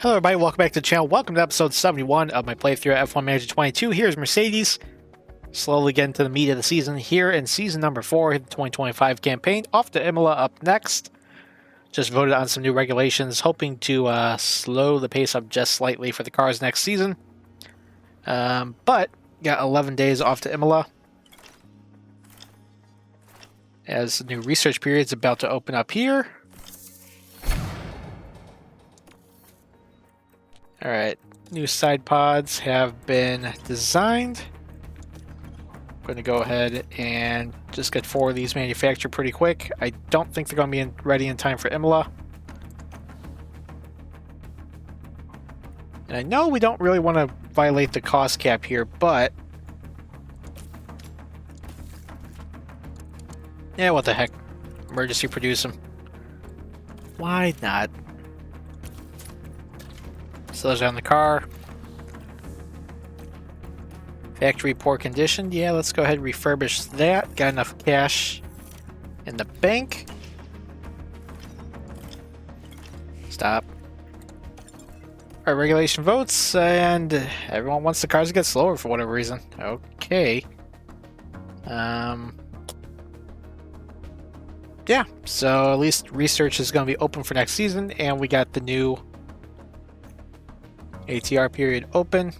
Hello everybody, welcome back to the channel. Welcome to episode 71 of my playthrough at F1 Manager 22. Here's Mercedes. Slowly getting to the meat of the season here in season number 4, the 2025 campaign. Off to Imola up next. Just voted on some new regulations, hoping to slow the pace up just slightly for the cars next season. But got 11 days off to Imola, as the new research period is about to open up here. Alright, new side pods have been designed. I'm going to go ahead and just get 4 of these manufactured pretty quick. I don't think they're going to be ready in time for Imola. And I know we don't really want to violate the cost cap here, but yeah, what the heck. Emergency produce them. Why not? So those are on the car. Factory poor condition. Yeah, let's go ahead and refurbish that. Got enough cash in the bank. Stop. Alright, regulation votes, and everyone wants the cars to get slower for whatever reason. Okay. Yeah, so at least research is going to be open for next season, and we got the new ATR period open.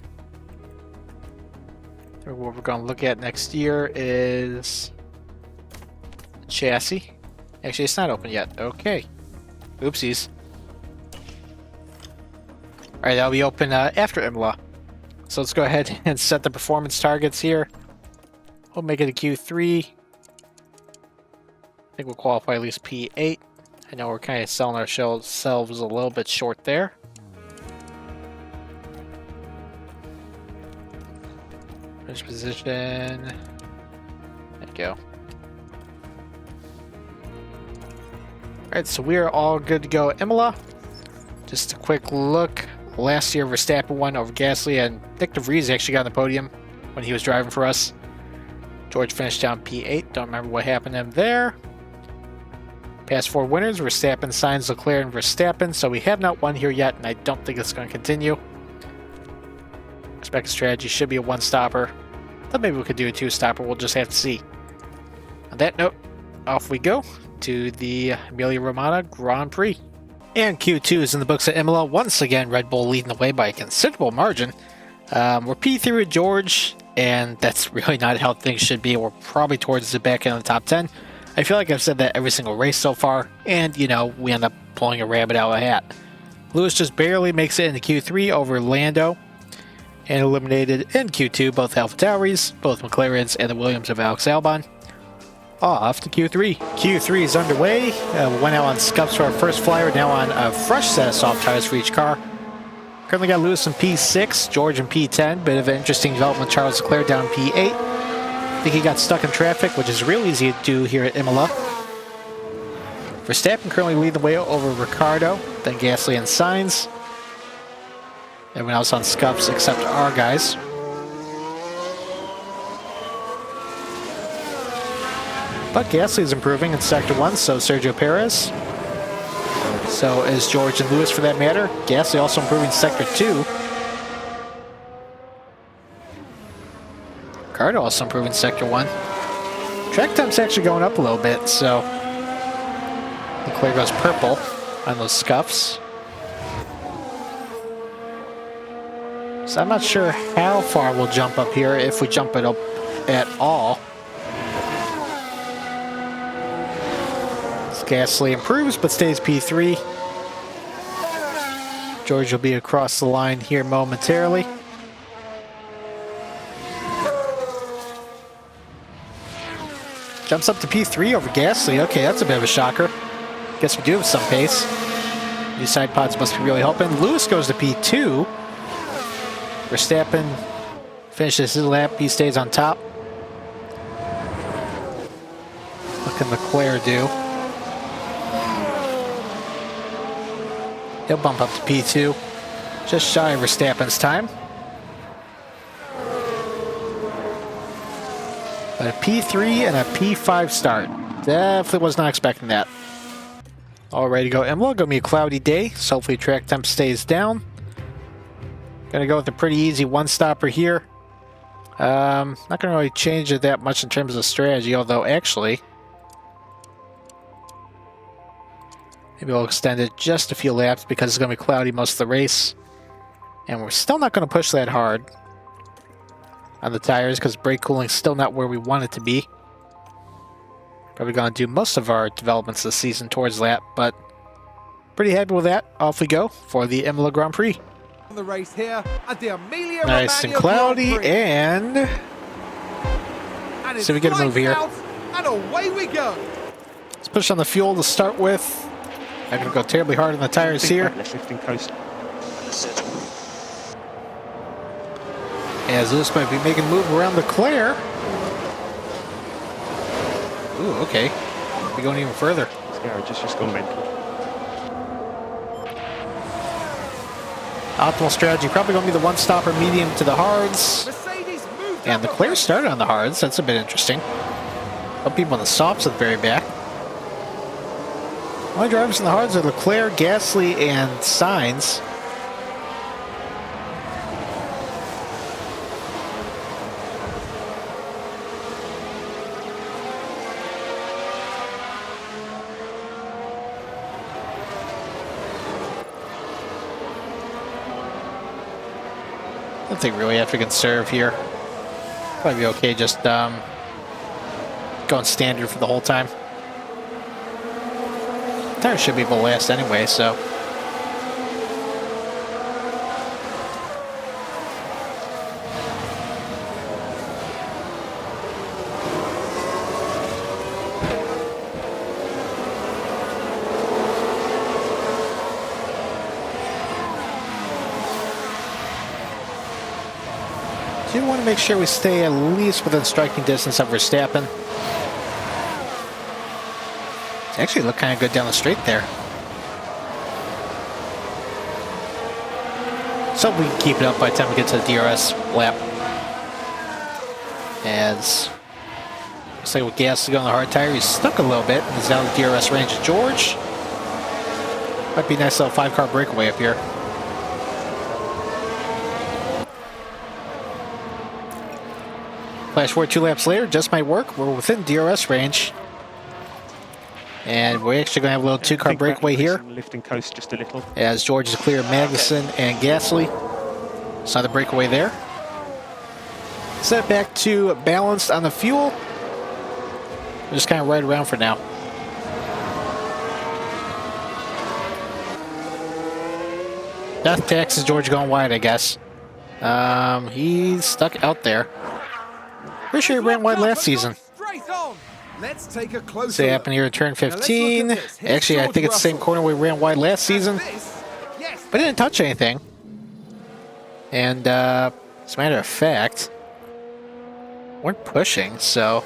What we're going to look at next year is chassis. Actually, it's not open yet. Okay. Oopsies. Alright, that'll be open after Imola. So let's go ahead and set the performance targets here. We'll make it a Q3. I think we'll qualify at least P8. I know we're kind of selling ourselves a little bit short there. Finish position. There you go. Alright, so we are all good to go at Imola. Just a quick look. Last year, Verstappen won over Gasly, and Nick DeVries actually got on the podium when he was driving for us. George finished down P8. Don't remember what happened to him there. Past 4 winners, Verstappen, Sainz, Leclerc, and Verstappen. So we have not won here yet, and I don't think it's going to continue. Expected strategy should be a 1-stopper. Thought maybe we could do a 2-stopper. We'll just have to see. On that note, off we go to the Emilia-Romagna Grand Prix. And Q2 is in the books at Imola. Once again, Red Bull leading the way by a considerable margin. We're P3 with George, and that's really not how things should be. We're probably towards the back end of the top 10. I feel like I've said that every single race so far, and, you know, we end up pulling a rabbit out of a hat. Lewis just barely makes it into Q3 over Lando, and eliminated in Q2 both AlphaTauris, both McLarens, and the Williams of Alex Albon. Off to Q3. Q3 is underway. We went out on scuffs for our first flyer, now on a fresh set of soft tires for each car. Currently got Lewis in P6, George in P10. Bit of an interesting development. Charles Leclerc down P8. I think he got stuck in traffic, which is real easy to do here at Imola. Verstappen currently leading the way over Ricciardo, then Gasly and Sainz. Everyone else on scuffs except our guys. But Gasly is improving in Sector 1, so Sergio Perez. So is George and Lewis for that matter. Gasly also improving Sector 2. Ricciardo also improving Sector 1. Track time's actually going up a little bit, so Leclerc goes purple on those scuffs. So I'm not sure how far we'll jump up here, if we jump it up at all. Gasly improves, but stays P3. George will be across the line here momentarily. Jumps up to P3 over Gasly. Okay, that's a bit of a shocker. Guess we do have some pace. These side pods must be really helping. Lewis goes to P2. Verstappen finishes his lap. He stays on top. What can Leclerc do? He'll bump up to P2. Just shy of Verstappen's time. But a P3 and a P5 start. Definitely was not expecting that. All ready to go. Imola, gonna be a cloudy day, so hopefully track temp stays down. Gonna go with a pretty easy one-stopper here. Not gonna really change it that much in terms of strategy, although actually, maybe we'll extend it just a few laps because it's gonna be cloudy most of the race. And we're still not gonna push that hard on the tires because brake cooling's still not where we want it to be. Probably gonna do most of our developments this season towards that, but pretty happy with that. Off we go for the Imola Grand Prix. The race here at the Emilia Nice and cloudy, and so we get a move here. And away we go. Let's push on the fuel to start with. Not gonna go terribly hard on the tires here. As Lewis might be making a move around Leclerc. Ooh, okay. We're going even further. Yeah, just go mental. Optimal strategy, probably going to be the one-stopper medium to the hards. And Leclerc started on the hards, that's a bit interesting. Some people on the softs at the very back. Only drivers in the hards are Leclerc, Gasly, and Sainz. I don't think really have to conserve here. Probably be okay just going standard for the whole time. Tires should be able to last anyway, so. Do want to make sure we stay at least within striking distance of Verstappen. It actually looked kind of good down the straight there. So we can keep it up by the time we get to the DRS lap. As looks like with Gasly on the hard tire, he's stuck a little bit. He's down the DRS range of George. Might be a nice little 5-car breakaway up here. Flash forward 2 laps later, just might work. We're within DRS range. And we're actually going to have a little 2-car breakaway here. Lifting coast just a little. As George is clear of Magnussen and Gasly. It's not a breakaway there. Set back to balanced on the fuel. We're just kind of right around for now. Death tax is George going wide, I guess. He's stuck out there. Pretty sure he ran wide last season. Let's take a closer See what happened here at turn 15. Actually, I think it's the same corner we ran wide last season. But didn't touch anything. And as a matter of fact, weren't pushing, so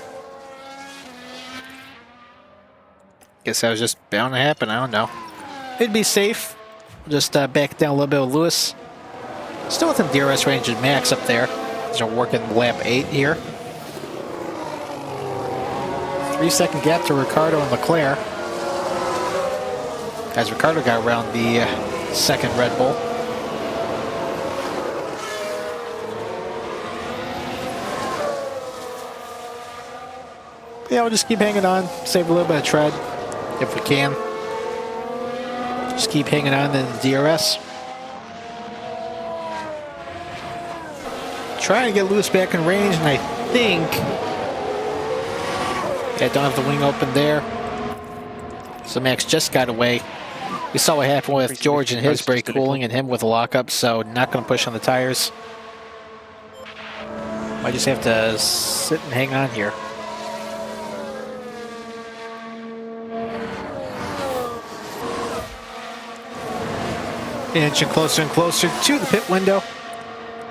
guess that was just bound to happen. I don't know. It'd be safe. We'll just back down a little bit with Lewis. Still within DRS range of Max up there. These are working lap 8 here. 3-second gap to Ricciardo and Leclerc. As Ricciardo got around the second Red Bull. But yeah, we'll just keep hanging on. Save a little bit of tread if we can. Just keep hanging on in the DRS. Trying to get Lewis back in range, and I think... yeah, don't have the wing open there. So Max just got away. We saw what happened with George and his brake cooling and him with a lockup, so not going to push on the tires. Might just have to sit and hang on here. Inching closer and closer to the pit window,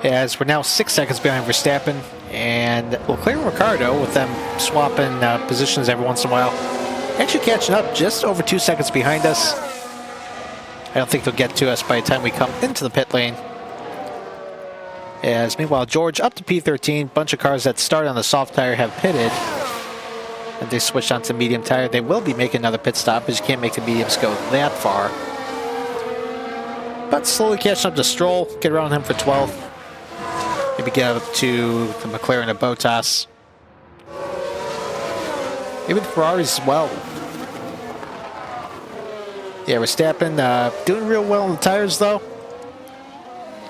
as we're now 6 seconds behind Verstappen and Leclerc and Ricciardo, with them swapping positions every once in a while, actually catching up just over 2 seconds behind us. I don't think they'll get to us by the time we come into the pit lane. As meanwhile, George up to P13, bunch of cars that started on the soft tire have pitted, and they switched onto medium tire. They will be making another pit stop, as you can't make the mediums go that far. But slowly catching up to Stroll. Get around him for 12th. Maybe get up to the McLaren at Bottas. Maybe the Ferraris as well. Yeah, Verstappen doing real well on the tires, though.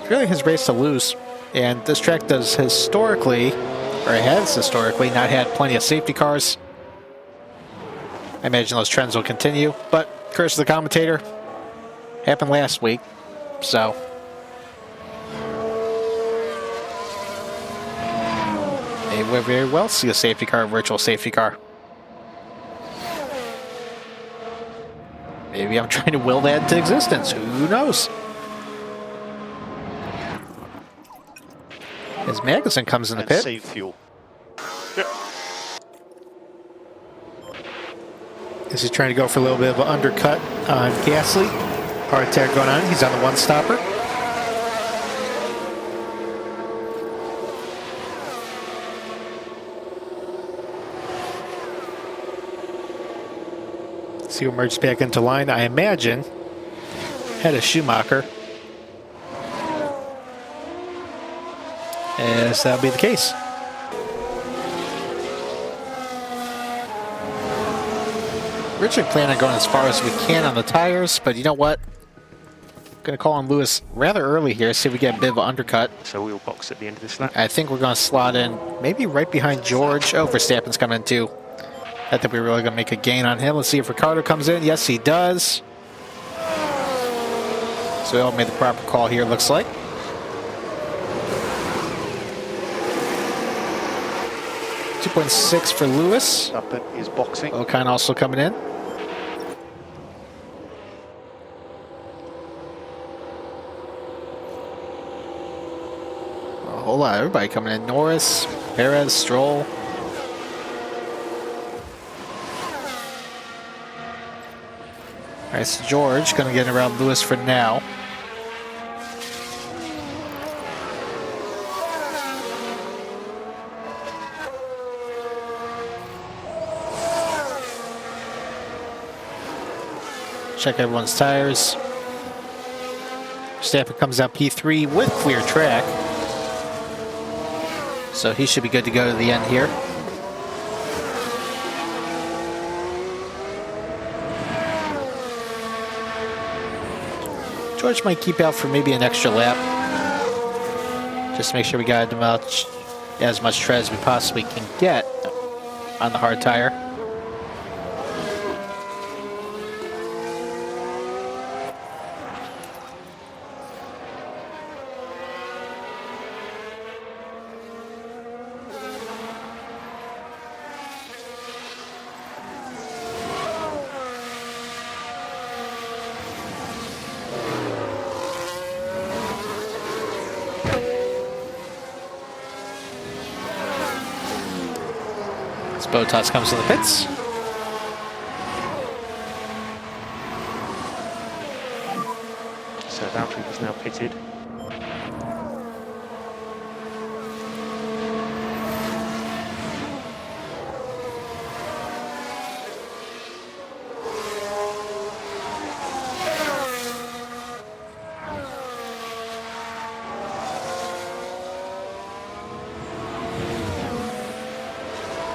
It's really his race to lose. And this track does historically, or has historically, not had plenty of safety cars. I imagine those trends will continue, but curse of the commentator happened last week, so. They will very well see a safety car, a virtual safety car. Maybe I'm trying to will that into existence. Who knows? As Magnussen comes in the pit. Save fuel. Is he trying to go for a little bit of an undercut on Gasly? Hard attack going on. He's on the one stopper. See who emerges back into line. I imagine head of Schumacher. As that'll be the case. Originally planning on going as far as we can on the tires, but you know what? Going to call on Lewis rather early here, see if we get a bit of an undercut. So we'll box at the end of this lap. I think we're going to slot in maybe right behind George. Oh, Verstappen's coming in too. I think we're really going to make a gain on him. Let's see if Ricardo comes in. Yes, he does. So we all made the proper call here, looks like. .6 for Lewis. Up is boxing. Ocon also coming in. A whole lot of everybody coming in. Norris, Perez, Stroll. All right, so George going to get around Lewis for now. Check everyone's tires. Verstappen comes out P3 with clear track. So he should be good to go to the end here. George might keep out for maybe an extra lap. Just to make sure we got as much tread as we possibly can get on the hard tire. Bottas comes to the pits. So Valtteri is now pitted.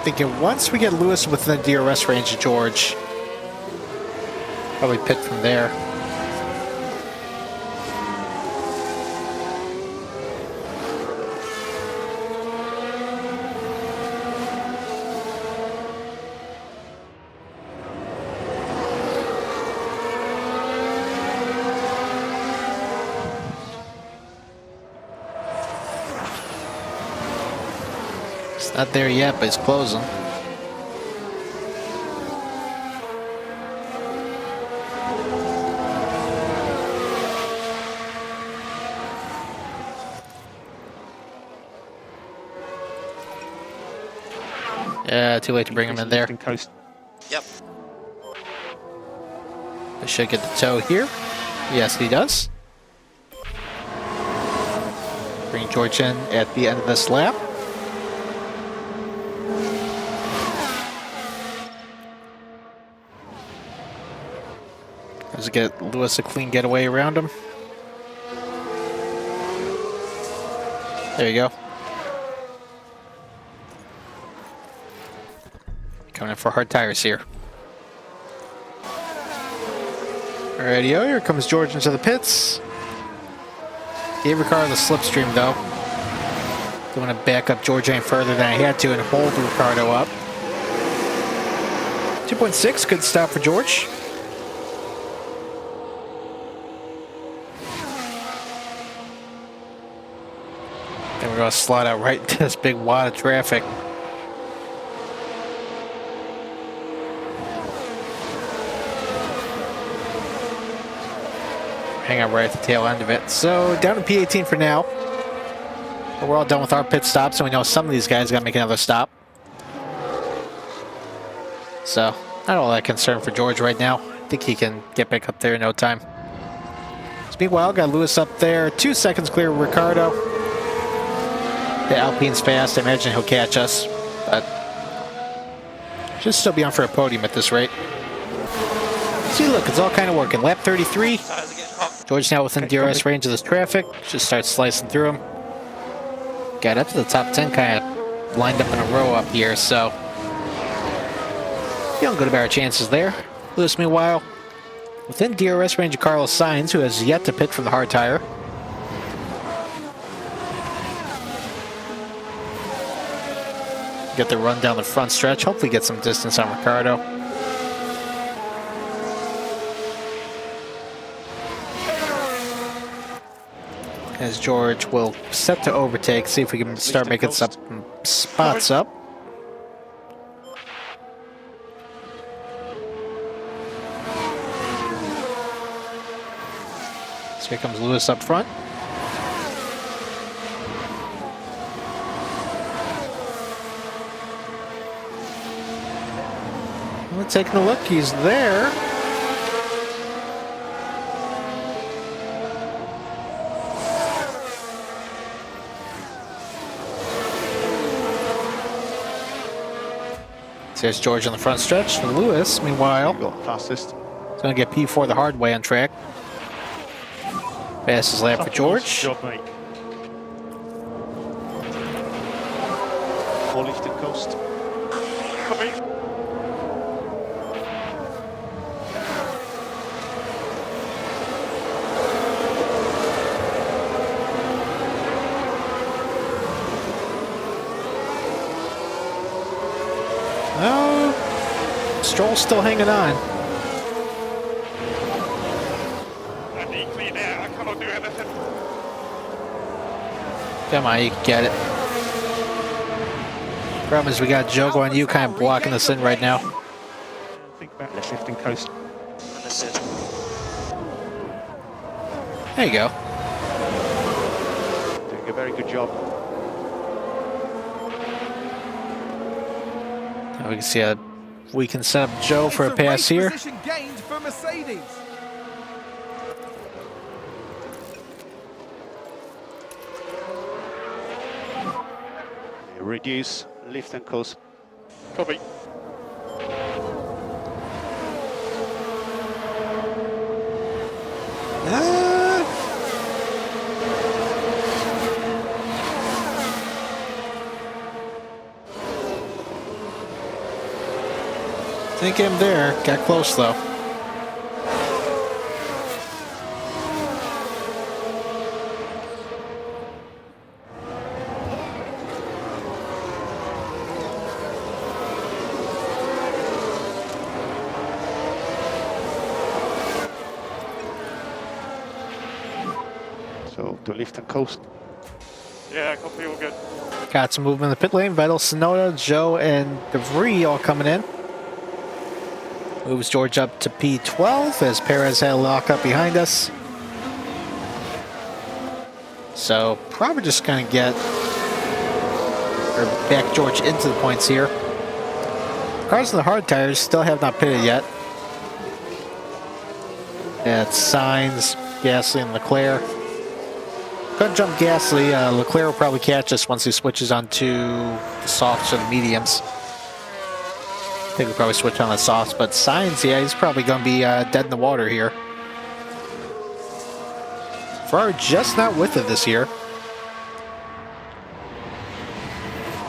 Thinking once we get Lewis within the DRS range of George, probably pit from there. Not there yet, but it's closing. Yeah, too late to bring him in there. Coast. Yep. They should get the toe here. Yes, he does. Bring George in at the end of this lap. Let's get Lewis a clean getaway around him. There you go. Coming in for hard tires here. Alrighty, here comes George into the pits. Gave Ricardo the slipstream though. Don't want to back up George any further than I had to and hold Ricardo up. 2.6, good stop for George. Then we're going to slide out right into this big wad of traffic. Hang out right at the tail end of it. So down to P18 for now. But we're all done with our pit stops, and we know some of these guys got to make another stop. So not all that concerned for George right now. I think he can get back up there in no time. So meanwhile, got Lewis up there. 2 seconds clear of Ricardo. The Alpine's fast. I imagine he'll catch us. But should still be on for a podium at this rate. See, look, it's all kind of working. Lap 33. George now within DRS range of this traffic. Just start slicing through him. Got up to the top 10, kind of lined up in a row up here, so feeling good about our chances there. Lewis, meanwhile, within DRS range of Carlos Sainz, who has yet to pit from the hard tire. Get the run down the front stretch. Hopefully get some distance on Ricardo. As George will set to overtake, see if we can start making some spots up. So here comes Lewis up front. We're taking a look, he's there. There's George on the front stretch. Lewis, meanwhile, fastest. He's going to get P4 the hard way on track. Fastest lap for George. Job, mate. Polished and coast. Copy. Oh, Stroll's still hanging on. Come on, you can get it. Problem is we got Jogo on you kind of blocking us in right now. Think about left lifting coast. There you go. Doing a very good job. Now we can see we can set up Joe for a pass here. Position gained for Mercedes. Reduce, lift and coast. Copy. Think him there. Got close though. So to lift and coast. Yeah, copy, all good. Got some movement in the pit lane. Vettel, Sonoda, Joe, and DeVries all coming in. Moves George up to P12 as Perez had a lock up behind us. So probably just going to get or back George into the points here. Cars on the hard tires still have not pitted yet. It's Sainz, Gasly, and Leclerc. Gonna jump Gasly. Leclerc will probably catch us once he switches onto the softs or the mediums. I think we'll probably switch on the softs, but Sainz, yeah, he's probably going to be dead in the water here. Ferrari just not with it this year.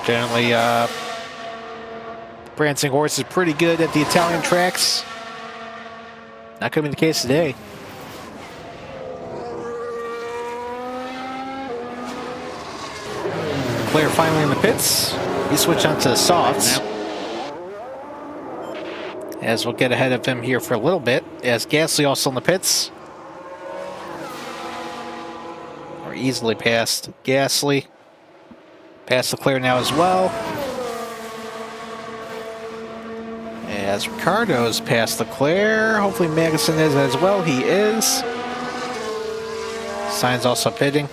Generally, Prancing Horse is pretty good at the Italian tracks. Not going to be the case today. Leclerc finally in the pits. He switched on to the softs. As we'll get ahead of him here for a little bit. As Gasly also in the pits. Or easily past Gasly. Past Leclerc now as well. As Ricardo's past Leclerc. Hopefully Magnussen is as well. He is. Sainz also pitting.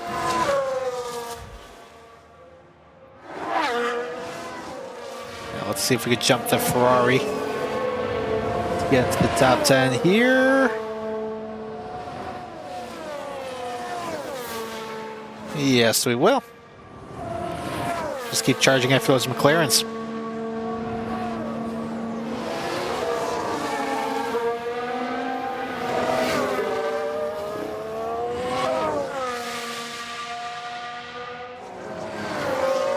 Now let's see if we could jump the Ferrari to get to the top 10 here. Yes, we will. Just keep charging after those McLarens.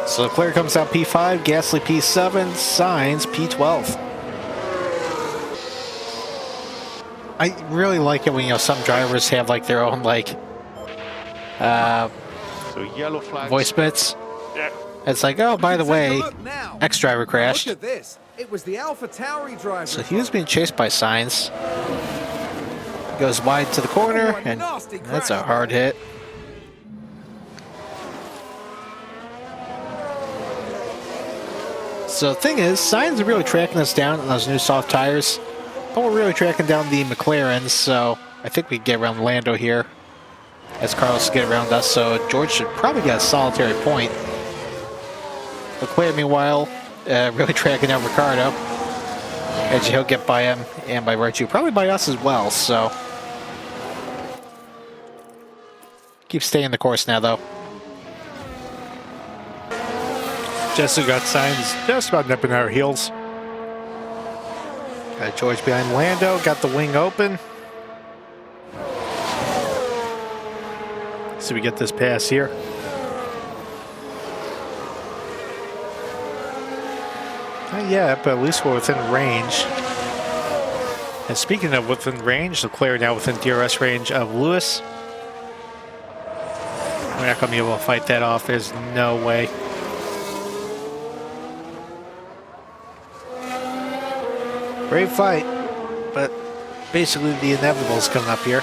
So Leclerc comes out P5, Gasly P7, Sainz P12. I really like it when, you know, some drivers have like their own like So yellow flags. voice bits. Yeah. It's like, oh, by the Take a way, look now. X driver crashed. Look at this. It was the Alpha Tauri driver. So he was being chased by Sainz. Goes wide to the corner, Oh, a and nasty that's a crash. hard hit. So the thing is, Sainz is really tracking us down on those new soft tires. But we're really tracking down the McLarens, so I think we can get around Lando here. As Carlos get around us, so George should probably get a solitary point. Leclerc, meanwhile, really tracking down Ricardo. As he'll get by him, and by virtue, probably by us as well, so. Keep staying the course now, though. Just got Sainz just about nipping our heels. Got George behind Lando, got the wing open. So we get this pass here. Not yet, but at least we're within range. And speaking of within range, Leclerc now within DRS range of Lewis. We're not going to be able to fight that off. There's no way. Great fight, but basically the inevitable is coming up here.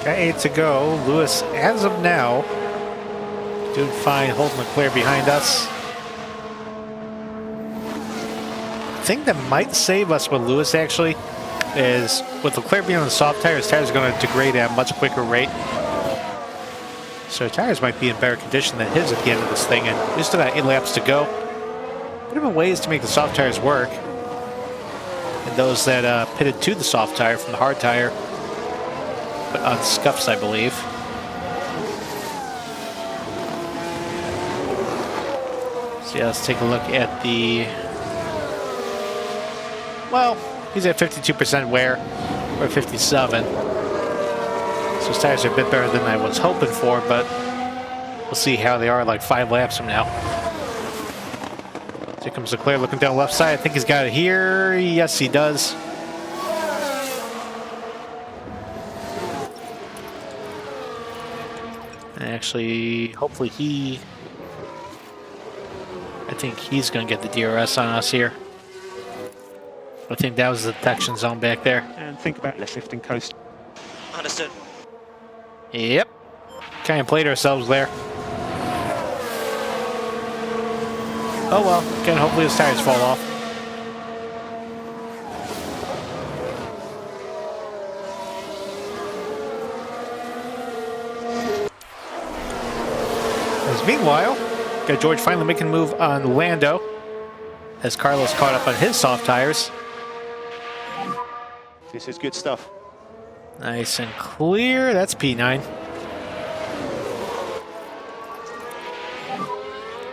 Got 8 to go. Lewis, as of now, doing fine, holding Leclerc behind us. The thing that might save us with Lewis, actually, is with Leclerc being on the soft tires are going to degrade at a much quicker rate. So tires might be in better condition than his at the end of this thing, and we still got 8 laps to go. There have been ways to make the soft tires work. And those that pitted to the soft tire from the hard tire, but on scuffs, I believe. So yeah, let's take a look at the... Well, he's at 52% wear, or 57. So his tires are a bit better than I was hoping for, but we'll see how they are like 5 laps from now. So here comes Leclerc looking down the left side. I think he's got it here. Yes, he does. Actually, hopefully I think he's going to get the DRS on us here. I think that was the detection zone back there. And think about left lifting coast. Understood. Yep. Kind of played ourselves there. Oh well. Again, hopefully his tires fall off. As meanwhile, got George finally making a move on Lando. As Carlos caught up on his soft tires. This is good stuff. Nice and clear. That's P9.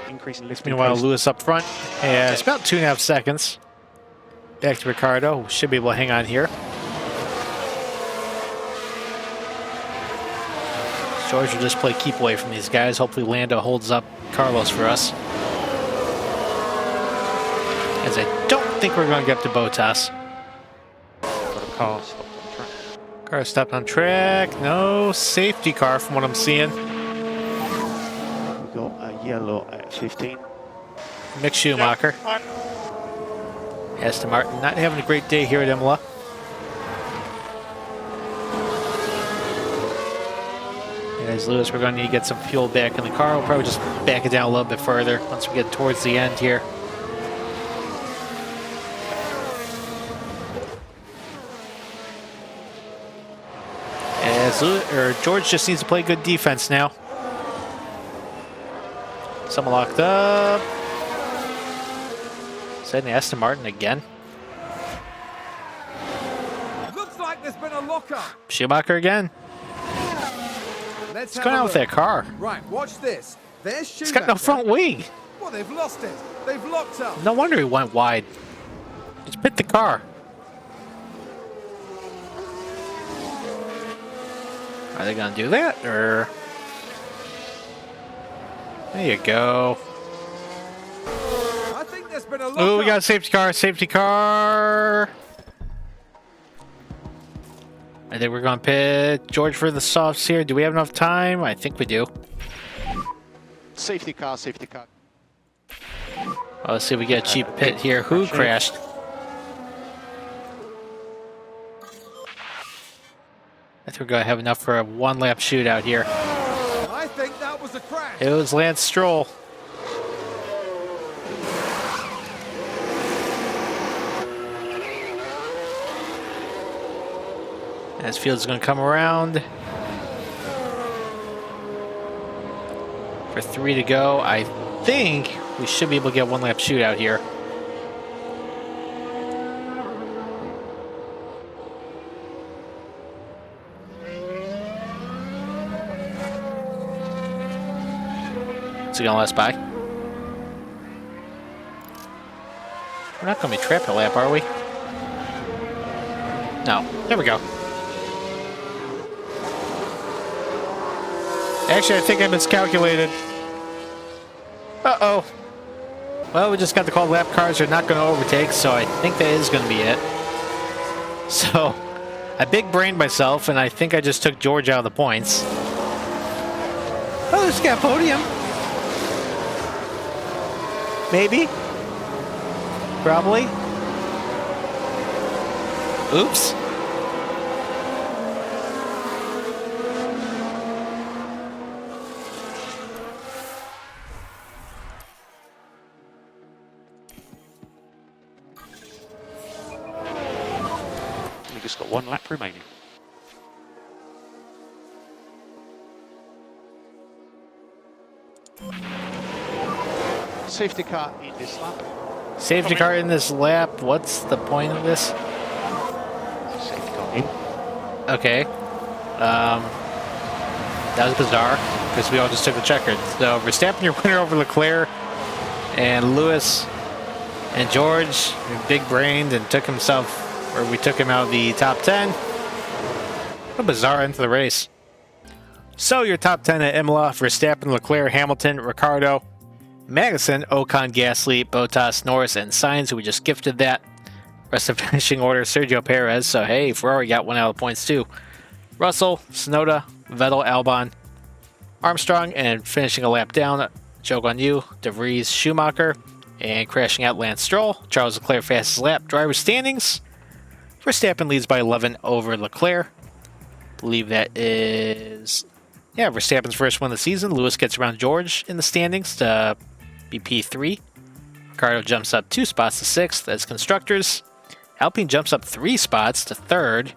Increasing lifting Meanwhile, coast. Lewis up front has about 2.5 seconds. Back to Ricardo. Should be able to hang on here. George will just play keep away from these guys. Hopefully Lando holds up Carlos for us. As I don't think we're going to get up to Bottas. Got a car stopped on track. Car stopped on track. No safety car from what I'm seeing. We've got a yellow at 15. Mick Schumacher. Aston Martin not having a great day here at Imola. As Lewis, we're going to need to get some fuel back in the car. We'll probably just back it down a little bit further once we get towards the end here. As George just needs to play good defense now. Someone locked up. Is that an Aston Martin again? Looks like there's been a lockup. Schumacher again. Let's What's going on with that car? Right, watch this. There's Schumacher. It's got no front wing. Well, they've lost it. They've locked up. No wonder he went wide. Just pit the car. Are they going to do that, or? There you go. I think there's been a lockup. Oh, we got a safety car, safety car. I think we're going to pit George for the softs here. Do we have enough time? I think we do. Safety car, safety car. Well, let's see if we get a cheap pit here. Who crashed? I think we're going to have enough for a one-lap shootout here. I think that was a crash. It was Lance Stroll. As Fields is going to come around. For 3 to go. I think we should be able to get one-lap shootout here. Is he going to let us by? We're not going to be trapped a lap, are we? No. There we go. Actually, I think I miscalculated. Uh-oh. Well, we just got the call lap cars are not going to overtake, so I think that is going to be it. So, I big-brained myself, and I think I just took George out of the points. Oh, there's got a podium. Maybe. Probably. Oops. We just got 1 lap remaining. Safety car in this lap. Safety car in this lap. What's the point of this? Safety car in. Okay. That was bizarre because we all just took the checkered. So Verstappen, your winner over Leclerc, and Lewis and George, big-brained and took himself, or we took him out of the top 10. What a bizarre end to the race. So your top 10 at Imola: Verstappen, Leclerc, Hamilton, Ricciardo, Magnussen, Ocon, Gasly, Bottas, Norris, and Sainz, who we just gifted that. Rest of finishing order: Sergio Perez. So hey, Ferrari got 1 out of the points too. Russell, Tsunoda, Vettel, Albon, Armstrong, and finishing a lap down, Zhou Guanyu, De Vries, Schumacher, and crashing out Lance Stroll. Charles Leclerc fastest lap. Driver standings: Verstappen leads by 11 over Leclerc. Believe that is, yeah, Verstappen's first win of the season. Lewis gets around George in the standings to be P3. Ricciardo jumps up 2 spots to 6th as constructors. Alpine jumps up 3 spots to 3rd.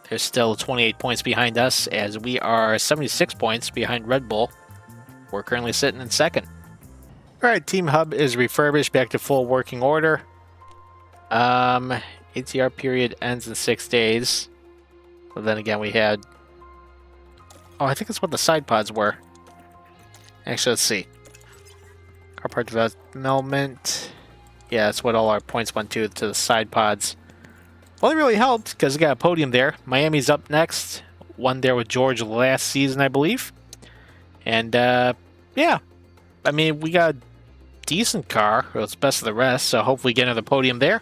They're still 28 points behind us, as we are 76 points behind Red Bull. We're currently sitting in 2nd. Alright, Team Hub is refurbished back to full working order. ATR period ends in 6 days. But then again, we had... Oh, I think that's what the side pods were. Actually, let's see. Car part development. Yeah, that's what all our points went to the side pods. Well, it really helped because we got a podium there. Miami's up next. won there with George last season, I believe. And yeah, I mean, we got a decent car. Well, it's best of the rest, so hopefully get another podium there.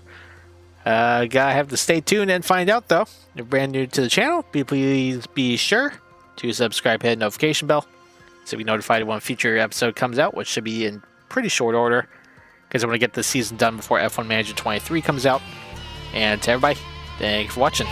Gotta have to stay tuned and find out, though. If you're brand new to the channel, please be sure to subscribe, hit the notification bell, so be notified when a future episode comes out, which should be in pretty short order, because I want to get this season done before F1 Manager 23 comes out. And to everybody, thank you for watching.